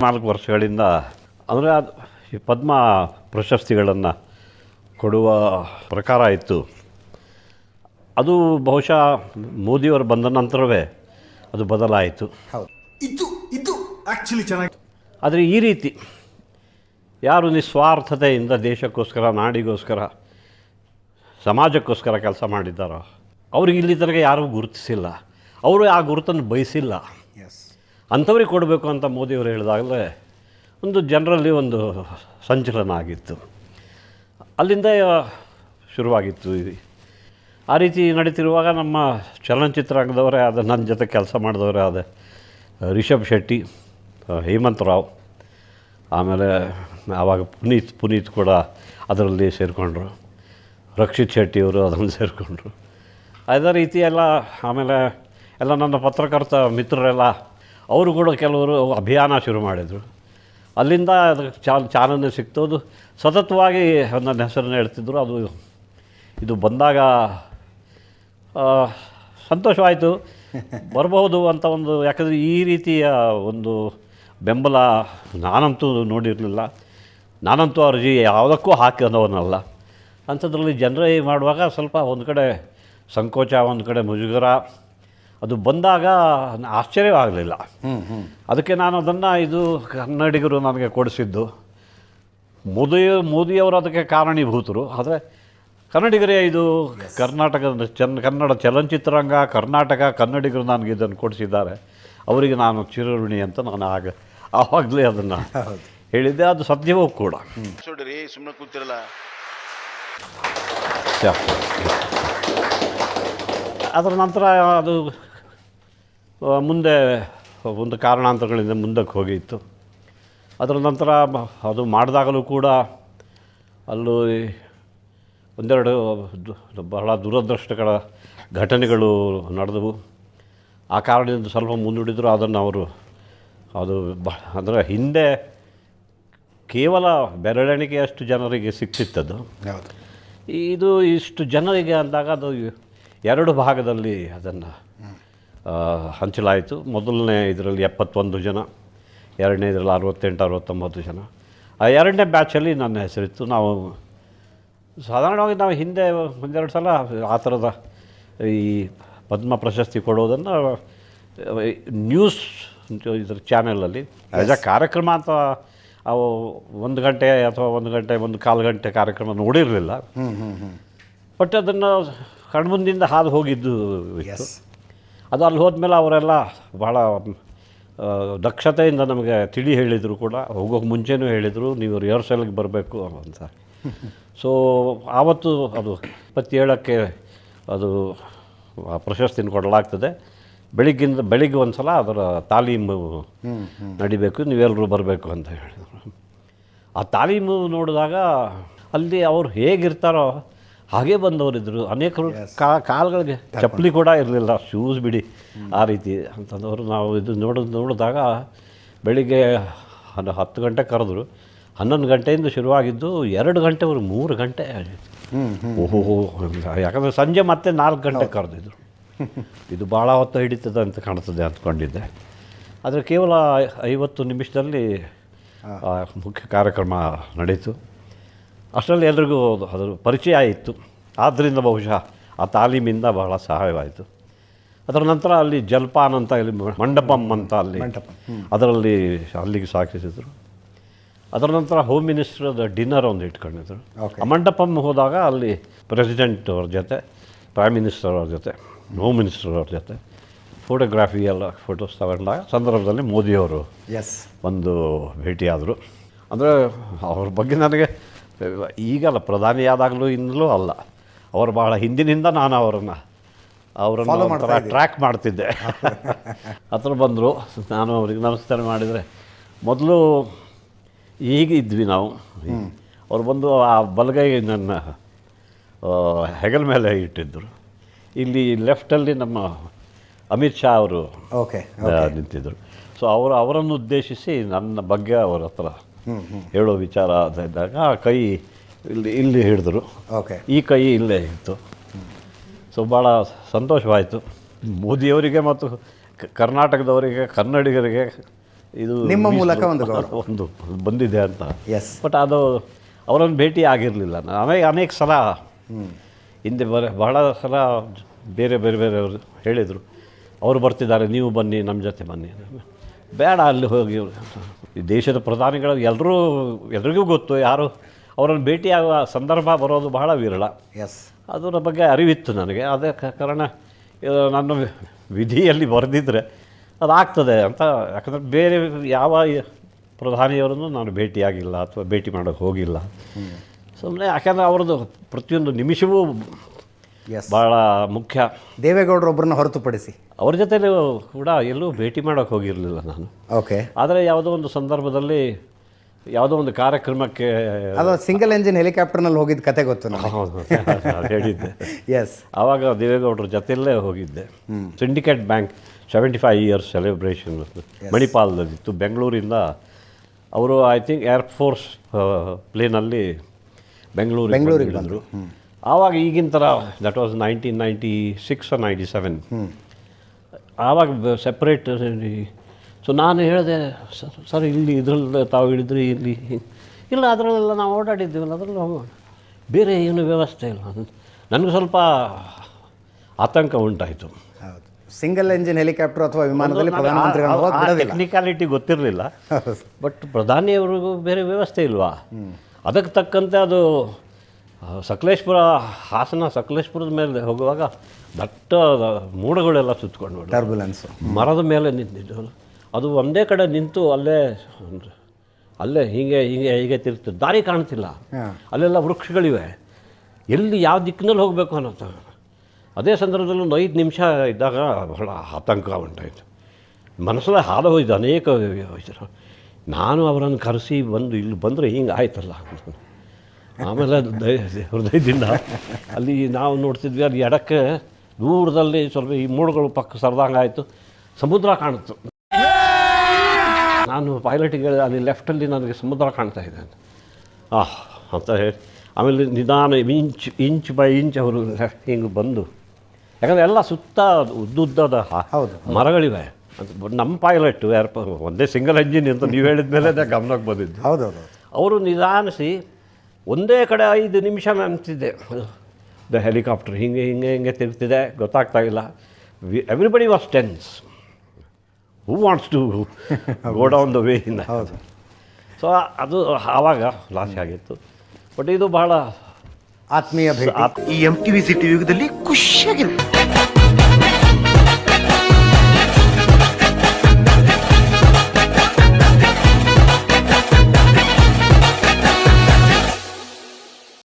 4 ವರ್ಷಗಳಿಂದ ಅಂದರೆ ಈ ಪದ್ಮ ಪ್ರಶಸ್ತಿಗಳನ್ನು ಕೊಡುವ ಪ್ರಕಾರ ಇತ್ತು. ಅದು ಬಹುಶಃ ಮೋದಿಯವರು ಬಂದ ನಂತರವೇ ಅದು ಬದಲಾಯಿತು. ಹೌದು, ಇದು ಆ್ಯಕ್ಚುಲಿ ಚೆನ್ನಾಗಿ. ಆದರೆ ಈ ರೀತಿ ಯಾರು ನಿಸ್ವಾರ್ಥತೆಯಿಂದ ದೇಶಕ್ಕೋಸ್ಕರ, ನಾಡಿಗೋಸ್ಕರ, ಸಮಾಜಕ್ಕೋಸ್ಕರ ಕೆಲಸ ಮಾಡಿದ್ದಾರೋ ಅವ್ರಿಗೆ ಇಲ್ಲಿ ತನಕ ಯಾರೂ ಗುರುತಿಸಿಲ್ಲ. ಅವರು ಆ ಗುರುತನ್ನು ಬಯಸಿಲ್ಲ. ಅಂಥವ್ರಿಗೆ ಕೊಡಬೇಕು ಅಂತ ಮೋದಿಯವರು ಹೇಳಿದಾಗಲೇ ಒಂದು ಜನರಲ್ಲಿ ಒಂದು ಸಂಚಲನ ಆಗಿತ್ತು. ಅಲ್ಲಿಂದ ಶುರುವಾಗಿತ್ತು. ಆ ರೀತಿ ನಡೀತಿರುವಾಗ ನಮ್ಮ ಚಲನಚಿತ್ರರಂಗದವರೇ ಆದ, ನನ್ನ ಜೊತೆ ಕೆಲಸ ಮಾಡಿದವರೇ ಆದ ರಿಷಬ್ ಶೆಟ್ಟಿ, ಹೇಮಂತ್ ರಾವ್, ಆಮೇಲೆ ಆವಾಗ ಪುನೀತ್ ಕೂಡ ಅದರಲ್ಲಿ ಸೇರಿಕೊಂಡ್ರು, ರಕ್ಷಿತ್ ಶೆಟ್ಟಿಯವರು ಅದನ್ನು ಸೇರಿಕೊಂಡ್ರು. ಅದೇ ರೀತಿ ಎಲ್ಲ ಆಮೇಲೆ ಎಲ್ಲ ನನ್ನ ಪತ್ರಕರ್ತ ಮಿತ್ರರೆಲ್ಲ ಅವರು ಕೂಡ ಕೆಲವರು ಅಭಿಯಾನ ಶುರು ಮಾಡಿದರು. ಅಲ್ಲಿಂದ ಅದಕ್ಕೆ ಚಾಲನೆ ಸಿಕ್ತೋದು. ಸತತವಾಗಿ ನನ್ನ ಹೆಸರನ್ನು ಹೇಳ್ತಿದ್ರು. ಇದು ಬಂದಾಗ ಸಂತೋಷವಾಯಿತು, ಬರಬಹುದು ಅಂತ ಒಂದು. ಯಾಕಂದರೆ ಈ ರೀತಿಯ ಒಂದು ಬೆಂಬಲ ನಾನಂತೂ ನೋಡಿರಲಿಲ್ಲ. ನಾನಂತೂ ಅರ್ಜಿ ಯಾವುದಕ್ಕೂ ಹಾಕಿದವನಲ್ಲ. ಅಂಥದ್ರಲ್ಲಿ ಜನರೇ ಮಾಡುವಾಗ ಸ್ವಲ್ಪ ಒಂದು ಕಡೆ ಸಂಕೋಚ, ಒಂದು ಕಡೆ ಮುಜುಗರ. ಅದು ಬಂದಾಗ ಆಶ್ಚರ್ಯವಾಗಲಿಲ್ಲ. ಅದಕ್ಕೆ ನಾನು ಅದನ್ನು, ಇದು ಕನ್ನಡಿಗರು ನನಗೆ ಕೊಡಿಸಿದ್ದು. ಮೋದಿಯವರು ಅದಕ್ಕೆ ಕಾರಣೀಭೂತರು. ಆದರೆ ಕನ್ನಡಿಗರೇ ಇದು ಕರ್ನಾಟಕದ ಕನ್ನಡ ಚಲನಚಿತ್ರರಂಗ, ಕರ್ನಾಟಕ, ಕನ್ನಡಿಗರು ನನಗೆ ಇದನ್ನು ಕೊಡಿಸಿದ್ದಾರೆ. ಅವರಿಗೆ ನಾನು ಚಿರಋಣಿ ಅಂತ ನಾನು ಆವಾಗಲೇ ಅದನ್ನು ಹೇಳಿದ್ದೆ. ಅದು ಸತ್ಯವೂ ಕೂಡ. ಸುಮ್ಮನೆ ಕೂತಿರಲ್ಲ. ಅದರ ನಂತರ ಅದು ಮುಂದೆ ಒಂದು ಕಾರಣಾಂತರಗಳಿಂದ ಮುಂದಕ್ಕೆ ಹೋಗಿತ್ತು. ಅದರ ನಂತರ ಅದು ಮಾಡಿದಾಗಲೂ ಕೂಡ ಅಲ್ಲೂ ಒಂದೆರಡು ಬಹಳ ದುರದೃಷ್ಟಕರ ಘಟನೆಗಳು ನಡೆದವು. ಆ ಕಾರಣದಿಂದ ಸ್ವಲ್ಪ ಮುಂದೂಡಿದ್ರು. ಅದನ್ನು ಅವರು ಅಂದರೆ ಹಿಂದೆ ಕೇವಲ ಬೆರಳೆಣಿಕೆಯಷ್ಟು ಜನರಿಗೆ ಸಿಕ್ತಿತ್ತದು. ಇದು ಇಷ್ಟು ಜನರಿಗೆ ಅಂದಾಗ ಅದು 2 ಭಾಗದಲ್ಲಿ ಅದನ್ನು ಹಂಚಲಾಯಿತು. ಮೊದಲನೇ ಇದರಲ್ಲಿ 71 ಜನ, ಎರಡನೇ ಇದರಲ್ಲಿ 68-69 ಜನ. ಆ 2ನೇ ಬ್ಯಾಚಲ್ಲಿ ನನ್ನ ಹೆಸರಿತ್ತು. ನಾವು ಸಾಧಾರಣವಾಗಿ ನಾವು ಹಿಂದೆ ಒಂದೆರಡು ಸಲ ಆ ಥರದ ಈ ಪದ್ಮ ಪ್ರಶಸ್ತಿ ಕೊಡೋದನ್ನು ನ್ಯೂಸ್ ಇದ್ರ ಚಾನೆಲಲ್ಲಿ ಆ್ಯಸ್ ಅ ಕಾರ್ಯಕ್ರಮ ಅಂತ ಅವು 1 ಗಂಟೆ ಅಥವಾ 1 ಗಂಟೆ 1/4 ಗಂಟೆ ಕಾರ್ಯಕ್ರಮ ನೋಡಿರಲಿಲ್ಲ. ಬಟ್ ಅದನ್ನು ಕಣ್ಮುಂದಿಂದ ಹಾದು ಹೋಗಿದ್ದು ಇತ್ತು. ಅದು ಅಲ್ಲಿ ಹೋದ್ಮೇಲೆ ಅವರೆಲ್ಲ ಬಹಳ ದಕ್ಷತೆಯಿಂದ ನಮಗೆ ತಿಳಿ ಹೇಳಿದರು ಕೂಡ. ಹೋಗೋಕ್ಕೆ ಮುಂಚೆನೂ ಹೇಳಿದರು, ನೀವು ರಿಹರ್ಸಲ್ಗೆ ಬರಬೇಕು ಅಂತ. ಸೊ ಆವತ್ತು ಅದು 27ಕ್ಕೆ ಅದು ಆ ಪ್ರಶಸ್ತಿನ ಕೊಡಲಾಗ್ತದೆ. ಬೆಳಿಗ್ಗೆ ಒಂದು ಸಲ ಅದರ ತಾಲೀಮು ನಡಿಬೇಕು, ನೀವೆಲ್ಲರೂ ಬರಬೇಕು ಅಂತ ಹೇಳಿದರು. ಆ ತಾಲೀಮು ನೋಡಿದಾಗ ಅಲ್ಲಿ ಅವರು ಹೇಗಿರ್ತಾರೋ ಹಾಗೇ ಬಂದವರಿದ್ದರು. ಅನೇಕರು ಕಾಲುಗಳಿಗೆ ಚಪ್ಪಲಿ ಕೂಡ ಇರಲಿಲ್ಲ, ಶೂಸ್ ಬಿಡಿ, ಆ ರೀತಿ ಅಂತಂದವರು. ನಾವು ಇದು ನೋಡಿದಾಗ ಬೆಳಿಗ್ಗೆ 10 ಗಂಟೆ ಕರೆದ್ರು. 11 ಗಂಟೆಯಿಂದ ಶುರುವಾಗಿದ್ದು 2 ಗಂಟೆವರೆಗೂ 3 ಗಂಟೆ. ಓಹೋ, ಯಾಕಂದರೆ ಸಂಜೆ ಮತ್ತೆ 4 ಗಂಟೆ ಕರೆದಿದ್ರು. ಇದು ಭಾಳ ಹೊತ್ತು ಹಿಡಿತದೆ ಅಂತ ಕಾಣ್ತದೆ ಅಂದ್ಕೊಂಡಿದ್ದೆ. ಆದರೆ ಕೇವಲ 50 ನಿಮಿಷದಲ್ಲಿ ಮುಖ್ಯ ಕಾರ್ಯಕ್ರಮ ನಡೀತು. ಅಷ್ಟರಲ್ಲಿ ಎಲ್ರಿಗೂ ಅದರ ಪರಿಚಯ ಇತ್ತು. ಆದ್ದರಿಂದ ಬಹುಶಃ ಆ ತಾಲೀಮಿಂದ ಬಹಳ ಸಹಾಯವಾಯಿತು. ಅದರ ನಂತರ ಅಲ್ಲಿ ಜಲ್ಪಾನ್ ಅಂತ, ಇಲ್ಲಿ ಮಂಟಪಂ ಅಂತ, ಅದರಲ್ಲಿ ಅಲ್ಲಿಗೆ ಸಾಗಿಸಿದರು. ಅದರ ನಂತರ ಹೋಮ್ ಮಿನಿಸ್ಟ್ರದ ಡಿನ್ನರ್ ಒಂದು ಇಟ್ಕೊಂಡಿದ್ರು. ಆ ಮಂಟಪಂ ಹೋದಾಗ ಅಲ್ಲಿ ಪ್ರೆಸಿಡೆಂಟ್ ಅವ್ರ ಜೊತೆ, ಪ್ರೈಮ್ ಮಿನಿಸ್ಟರ್ ಅವ್ರ ಜೊತೆ, ಹೋಮ್ ಮಿನಿಸ್ಟರ್ ಅವ್ರ ಜೊತೆ ಫೋಟೋಗ್ರಾಫಿ ಎಲ್ಲ ಫೋಟೋಸ್ ತಗೊಂಡಾಗ ಸಂದರ್ಭದಲ್ಲಿ ಮೋದಿಯವರು ಒಂದು ಭೇಟಿಯಾದರು. ಅಂದರೆ ಅವ್ರ ಬಗ್ಗೆ ನನಗೆ ಈಗಲ್ಲ, ಪ್ರಧಾನಿಯಾದಾಗಲೂ ಇನ್ನೂ ಅಲ್ಲ, ಅವರು ಬಹಳ ಹಿಂದಿನಿಂದ ನಾನು ಅವರನ್ನು ಒಂಥರ ಟ್ರ್ಯಾಕ್ ಮಾಡ್ತಿದ್ದೆ. ಹತ್ರ ಬಂದರು, ನಾನು ಅವ್ರಿಗೆ ನಮಸ್ಕಾರ ಮಾಡಿದರೆ, ಮೊದಲು ಹೀಗಿದ್ವಿ ನಾವು. ಅವ್ರು ಬಂದು ಆ ಬಲಗೈ ನನ್ನ ಹೆಗಲ ಮೇಲೆ ಇಟ್ಟಿದ್ದರು. ಇಲ್ಲಿ ಲೆಫ್ಟಲ್ಲಿ ನಮ್ಮ ಅಮಿತ್ ಶಾ ಅವರು ನಿಂತಿದ್ದರು. ಸೊ ಅವರನ್ನು ಉದ್ದೇಶಿಸಿ ನನ್ನ ಬಗ್ಗೆ ಅವರ ಹತ್ರ ಹೇಳೋ ವಿಚಾರ ಇದ್ದಾಗ ಕೈ ಇಲ್ಲಿ ಹಿಡಿದ್ರು. ಈ ಕೈ ಇಲ್ಲೇ ಇತ್ತು. ಸೊ ಭಾಳ ಸಂತೋಷವಾಯಿತು. ಮೋದಿಯವರಿಗೆ ಮತ್ತು ಕರ್ನಾಟಕದವರಿಗೆ, ಕನ್ನಡಿಗರಿಗೆ ಇದು ನಿಮ್ಮ ಮೂಲಕ ಒಂದು ಗೌರವ. ಒಂದು ಬಂದಿದೆ ಅಂತ. ಎಸ್. ಬಟ್ ಅದು ಅವರನ್ನು ಭೇಟಿ ಆಗಿರಲಿಲ್ಲ. ಆಮೇಲೆ ಅನೇಕ ಸಲ ಹಿಂದೆ ಬಹಳ ಸಲ ಬೇರೆ ಬೇರೆಯವರು ಹೇಳಿದರು, ಅವರು ಬರ್ತಿದ್ದಾರೆ, ನೀವು ಬನ್ನಿ, ನಮ್ಮ ಜೊತೆ ಬನ್ನಿ. ಬೇಡ, ಅಲ್ಲಿ ಹೋಗಿ ಈ ದೇಶದ ಪ್ರಧಾನಿಗಳು ಎಲ್ರಿಗೂ ಗೊತ್ತು, ಯಾರು ಅವರನ್ನು ಭೇಟಿಯಾಗುವ ಸಂದರ್ಭ ಬರೋದು ಬಹಳ ವಿರಳ. ಎಸ್. ಅದರ ಬಗ್ಗೆ ಅರಿವಿತ್ತು ನನಗೆ. ಅದೇ ಕಾರಣ ನನ್ನ ವಿಧಿಯಲ್ಲಿ ಬರೆದಿದ್ದರೆ ಅದಾಗ್ತದೆ ಅಂತ. ಯಾಕಂದರೆ ಬೇರೆ ಯಾವ ಪ್ರಧಾನಿಯವರನ್ನು ನಾನು ಭೇಟಿಯಾಗಿಲ್ಲ ಅಥವಾ ಭೇಟಿ ಮಾಡೋಕ್ಕೆ ಹೋಗಿಲ್ಲ. ಸುಮ್ಮನೆ ಯಾಕಂದರೆ ಅವ್ರದ್ದು ಪ್ರತಿಯೊಂದು ನಿಮಿಷವೂ ಭಾಳ ಮುಖ್ಯ. ದೇವೇಗೌಡರೊಬ್ಬರನ್ನ ಹೊರತುಪಡಿಸಿ ಅವ್ರ ಜೊತೆಲೂ ಕೂಡ ಎಲ್ಲೂ ಭೇಟಿ ಮಾಡೋಕ್ಕೆ ಹೋಗಿರಲಿಲ್ಲ ನಾನು. ಓಕೆ. ಆದರೆ ಯಾವುದೋ ಒಂದು ಸಂದರ್ಭದಲ್ಲಿ ಯಾವುದೋ ಒಂದು ಕಾರ್ಯಕ್ರಮಕ್ಕೆ ಅದು ಸಿಂಗಲ್ ಎಂಜಿನ್ ಹೆಲಿಕಾಪ್ಟರ್ನಲ್ಲಿ ಹೋಗಿದ್ದ ಕತೆ ಗೊತ್ತು ನನಗೆ. ಹೇಳಿದ್ದೆ. ಎಸ್. ಆವಾಗ ದೇವೇಗೌಡರ ಜೊತೆಯಲ್ಲೇ ಹೋಗಿದ್ದೆ. ಸಿಂಡಿಕೇಟ್ ಬ್ಯಾಂಕ್ 75 ಇಯರ್ಸ್ ಸೆಲೆಬ್ರೇಷನ್ ಮಣಿಪಾಲದಲ್ಲಿತ್ತು. ಬೆಂಗಳೂರಿಂದ ಅವರು ಐ ಥಿಂಕ್ ಏರ್ಫೋರ್ಸ್ ಪ್ಲೇನಲ್ಲಿ ಬೆಂಗಳೂರಿಗೆ ಬಂದರು. ಆವಾಗ ಈಗಿನ ಥರ ದಟ್ ವಾಸ್ 1996 or 97. ಆವಾಗ ಸೆಪ್ರೇಟ್. ಸೊ ನಾನು ಹೇಳಿದೆ, ಸರ್ ಇಲ್ಲಿ ಇದರಲ್ಲಿ ತಾವು ಹೇಳಿದ್ರಿ, ಇಲ್ಲಿ ಇಲ್ಲ ಅದರಲ್ಲೆಲ್ಲ ನಾವು ಓಡಾಡಿದ್ದೀವಲ್ಲ, ಅದರಲ್ಲಿ ಬೇರೆ ಏನು ವ್ಯವಸ್ಥೆ ಇಲ್ಲ. ನನಗೆ ಸ್ವಲ್ಪ ಆತಂಕ ಉಂಟಾಯಿತು. ಹೌದು. ಸಿಂಗಲ್ ಎಂಜಿನ್ ಹೆಲಿಕಾಪ್ಟರ್ ಅಥವಾ ವಿಮಾನದಲ್ಲಿ ಪ್ರಧಾನಮಂತ್ರಿಗಳು ಟೆಕ್ನಿಕಾಲಿಟಿ ಗೊತ್ತಿರಲಿಲ್ಲ. ಬಟ್ ಪ್ರಧಾನಿಯವ್ರಿಗೂ ಬೇರೆ ವ್ಯವಸ್ಥೆ ಇಲ್ವಾ? ಅದಕ್ಕೆ ತಕ್ಕಂತೆ ಅದು ಸಕಲೇಶ್ಪುರ, ಹಾಸನ ಸಕಲೇಶ್ಪುರದ ಮೇಲೆ ಹೋಗುವಾಗ ದಟ್ಟ ಮೋಡಗಳೆಲ್ಲ ಸುತ್ತಕೊಂಡು ಟರ್ಬುಲೆನ್ಸ್ ಮರದ ಮೇಲೆ ನಿಂತಿದ್ದು. ಅದು ಒಂದೇ ಕಡೆ ನಿಂತು ಅಲ್ಲೇ ಹೀಗೆ ತಿರುಗ್ತದೆ. ದಾರಿ ಕಾಣ್ತಿಲ್ಲ, ಅಲ್ಲೆಲ್ಲ ವೃಕ್ಷಗಳಿವೆ, ಎಲ್ಲಿ ಯಾವ ದಿಕ್ಕಿನಲ್ಲಿ ಹೋಗಬೇಕು ಅನ್ನೋದು. ಅದೇ ಸಂದರ್ಭದಲ್ಲಿ ಒಂದು 5 ನಿಮಿಷ ಇದ್ದಾಗ ಬಹಳ ಆತಂಕ ಉಂಟಾಯಿತು. ಮನಸ್ಸಲ್ಲೇ ಹಾದು ಹೋಯ್ತು ಅನೇಕ ಯೋಚನೆ. ನಾನು ಅವರನ್ನು ಕರೆಸಿ ಇಲ್ಲಿ ಬಂದರೆ ಹಿಂಗೆ ಆಯ್ತಲ್ಲ. ಆಮೇಲೆ ಹೃದಯದಿಂದ ಅಲ್ಲಿ ನಾವು ನೋಡ್ತಿದ್ವಿ, ಅಲ್ಲಿ ಎಡಕ್ಕೆ ದೂರದಲ್ಲಿ ಸ್ವಲ್ಪ ಈ ಮೋಡಗಳು ಪಕ್ಕ ಸರಿದಂಗೆ ಆಯಿತು, ಸಮುದ್ರ ಕಾಣಿತು. ನಾನು ಪೈಲಟಿಗೆ ಹೇಳಿದೆ, ಅಲ್ಲಿ ಲೆಫ್ಟಲ್ಲಿ ನನಗೆ ಸಮುದ್ರ ಕಾಣ್ತಾ ಇದೆ ಅಂತ ಹೇಳಿ. ಆಮೇಲೆ ನಿಧಾನ ಇಂಚ್ ಬೈ ಇಂಚ್ ಅವರು ಹಿಂಗೆ ಬಂದು, ಯಾಕಂದರೆ ಎಲ್ಲ ಸುತ್ತ ಉದ್ದುದ್ದದ ಮರಗಳಿವೆ. ನಮ್ಮ ಪೈಲಟ್ಟು ಒಂದೇ ಸಿಂಗಲ್ ಎಂಜಿನ್ ಅಂತ ನೀವು ಹೇಳಿದ ಮೇಲೆ ಗಮನಕ್ಕೆ ಬಂದಿದ್ದು. ಹೌದೌದು. ಅವರು ನಿಧಾನಿಸಿ ಒಂದೇ ಕಡೆ 5 ನಿಮಿಷ ಅಂತಿದ್ದೆ. ಹೆಲಿಕಾಪ್ಟರ್ ಹಿಂಗೆ ತಿರ್ಗ್ತಿದೆ, ಗೊತ್ತಾಗ್ತಾ ಇಲ್ಲ. Everybody was tense. Who wants to go down the way in. ಹೌದು. ಸೊ ಅದು ಆವಾಗ ಲಾಸ್ ಆಗಿತ್ತು. ಬಟ್ ಇದು ಬಹಳ ಆತ್ಮೀಯ ಭೇಟಿ. ಈ MTV ಸಿಟಿ ಯುಗದಲ್ಲಿ ಖುಷಿಯಾಗಿರುತ್ತೆ.